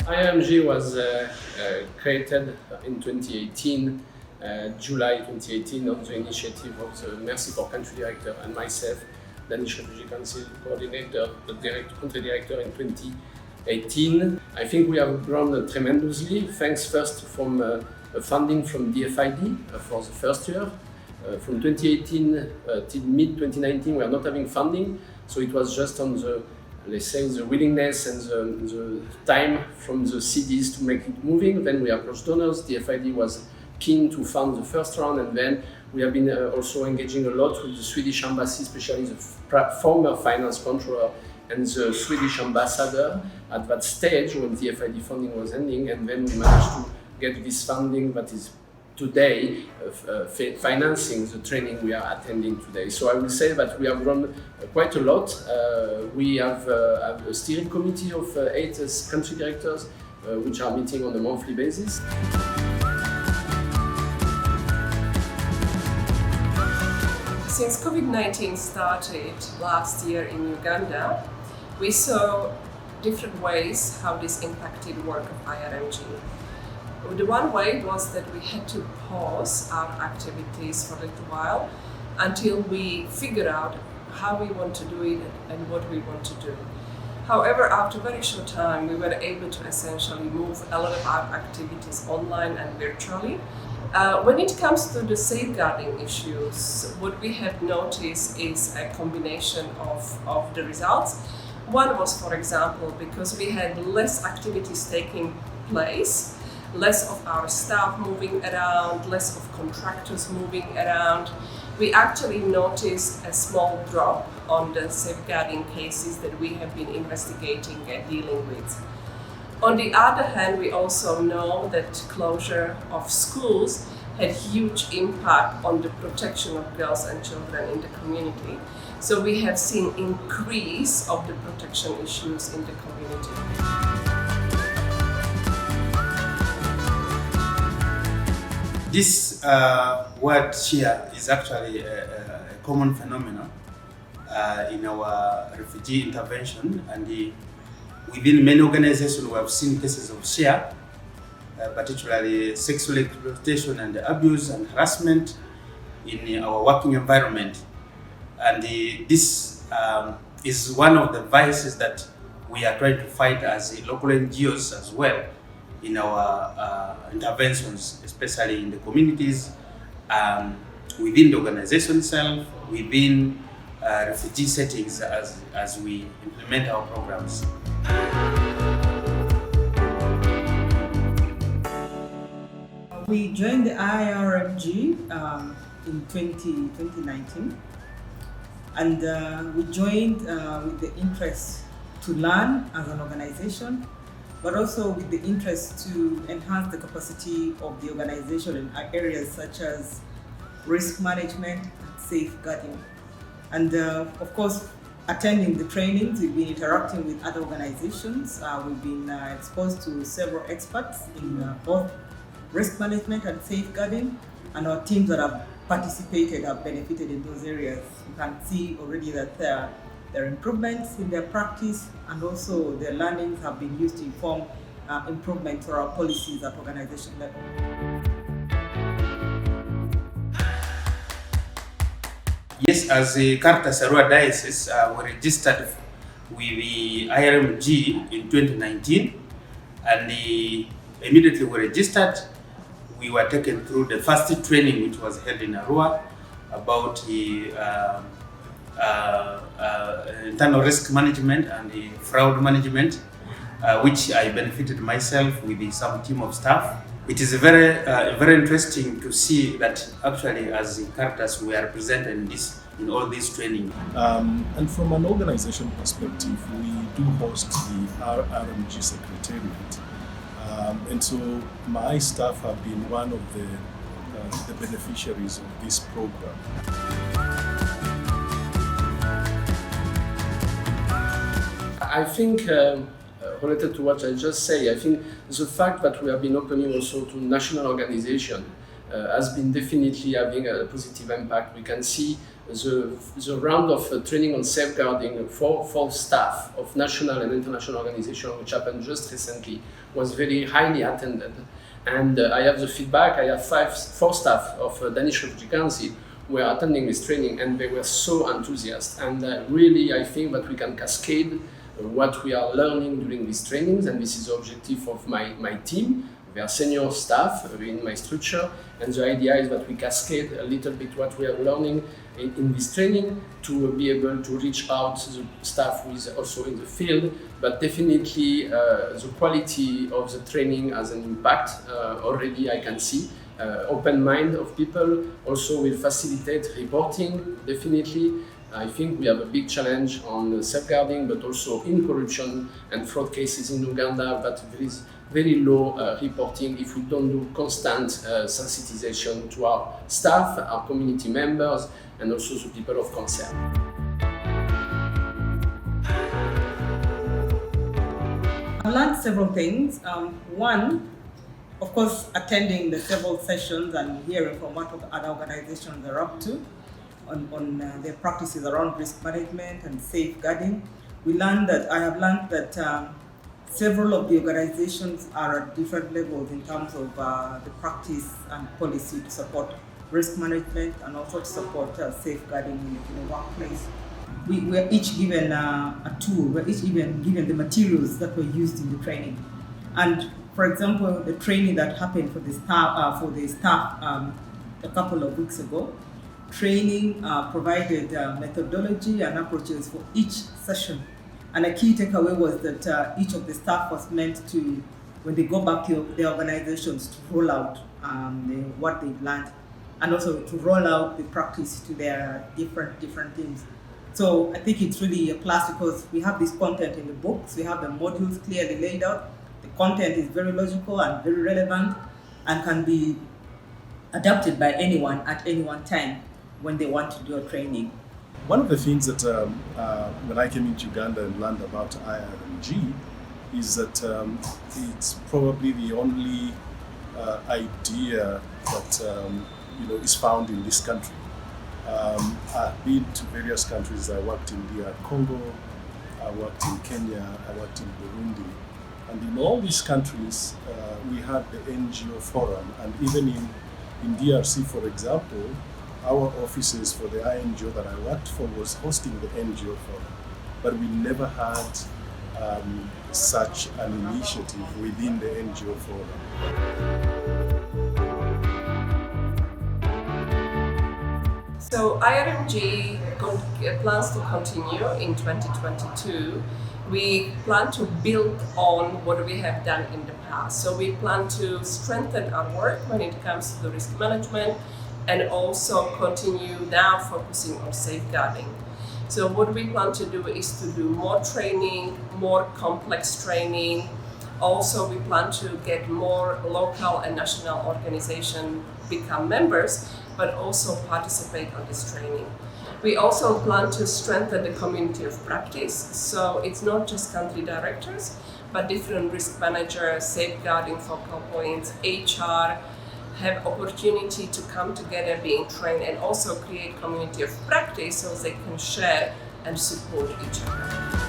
IMG was created in 2018, July 2018, on the initiative of the Merci for Country Director and myself, Danish Refugee Council Coordinator, the Country Director in 2018. I think we have grown tremendously, thanks first from funding from DFID for the first year. From 2018 till mid-2019, we are not having funding, so it was just on the, let's say, the willingness and the time from the CDs to make it moving. Then we approached donors. DFID was keen to fund the first round, and then we have been also engaging a lot with the Swedish embassy, especially the former finance controller and the Swedish ambassador at that stage when DFID funding was ending, and then we managed to get this funding that is today financing the training we are attending today. So I will say that we have grown quite a lot. We have a steering committee of 8 country directors which are meeting on a monthly basis. Since COVID-19 started last year in Uganda, we saw different ways how this impacted work of IRMG. The one way was that we had to pause our activities for a little while until we figured out how we want to do it and what we want to do. However, after a very short time, we were able to essentially move a lot of our activities online and virtually. When it comes to the safeguarding issues, what we have noticed is a combination of the results. One was, for example, because we had less activities taking place, less of our staff moving around, less of contractors moving around. We actually noticed a small drop on the safeguarding cases that we have been investigating and dealing with. On the other hand, we also know that closure of schools had huge impact on the protection of girls and children in the community. So we have seen increase of the protection issues in the community. This word share is actually a common phenomenon in our refugee intervention, and within many organizations we have seen cases of share, particularly sexual exploitation and abuse and harassment in our working environment. And this is one of the vices that we are trying to fight as local NGOs as well in our interventions, especially in the communities, within the organization itself, within refugee settings as we implement our programs. We joined the IRMG in 2019, and we joined with the interest to learn as an organization, but also with the interest to enhance the capacity of the organization in areas such as risk management and safeguarding. And of course, attending the trainings, we've been interacting with other organizations. We've been exposed to several experts in both risk management and safeguarding, and our teams that have participated have benefited in those areas. You can see already that there are improvements in their practice, and also their learnings have been used to inform improvements for our policies at organization level. Yes, as a Caritas Arua Diocese, we registered with the IRMG in 2019, and immediately we registered. We were taken through the first training, which was held in Arua, about the internal risk management and the fraud management, which I benefited myself with some team of staff. It is very interesting to see that actually as Caritas we are represented in all this training. And from an organization perspective, we do host the RRMG Secretariat. And so my staff have been one of the beneficiaries of this program. I think, related to what I just say, I think the fact that we have been opening also to national organizations has been definitely having a positive impact. We can see the round of training on safeguarding for staff of national and international organizations, which happened just recently, was very highly attended. And I have the feedback. I have four staff of Danish Refugee Council were attending this training, and they were so enthusiastic. And really, I think that we can cascade what we are learning during these trainings, and this is the objective of my team. They are senior staff in my structure, and the idea is that we cascade a little bit what we are learning in this training to be able to reach out to the staff who is also in the field. But definitely the quality of the training has an impact already, I can see. Open mind of people also will facilitate reporting, definitely. I think we have a big challenge on safeguarding, but also in corruption and fraud cases in Uganda, but there is very low reporting if we don't do constant sensitization to our staff, our community members, and also the people of concern. I learned several things. One, of course, attending the several sessions and hearing from what other organizations are up to on their practices around risk management and safeguarding. I have learned that several of the organizations are at different levels in terms of the practice and policy to support risk management and also to support safeguarding in the workplace. We were each given a tool, we're each even given the materials that were used in the training. And for example, the training that happened for the staff a couple of weeks ago, training provided methodology and approaches for each session. And a key takeaway was that each of the staff was meant to, when they go back to their organizations, to roll out what they've learned, and also to roll out the practice to their different teams. So I think it's really a plus because we have this content in the books, we have the modules clearly laid out. The content is very logical and very relevant and can be adapted by anyone at any one time when they want to do a training. One of the things that when I came into Uganda and learned about IRMG is that it's probably the only idea that is found in this country. I've been to various countries. I worked in DR Congo, I worked in Kenya, I worked in Burundi. And in all these countries, we had the NGO forum. And even in DRC, for example, our offices for the NGO that I worked for was hosting the NGO forum. But we never had such an initiative within the NGO forum. So IRMG plans to continue in 2022. We plan to build on what we have done in the past. So we plan to strengthen our work when it comes to the risk management and also continue now focusing on safeguarding. So what we plan to do is to do more training, more complex training. Also, we plan to get more local and national organizations become members, but also participate on this training. We also plan to strengthen the community of practice. So it's not just country directors, but different risk managers, safeguarding focal points, HR, have opportunity to come together, being trained, and also create community of practice so they can share and support each other.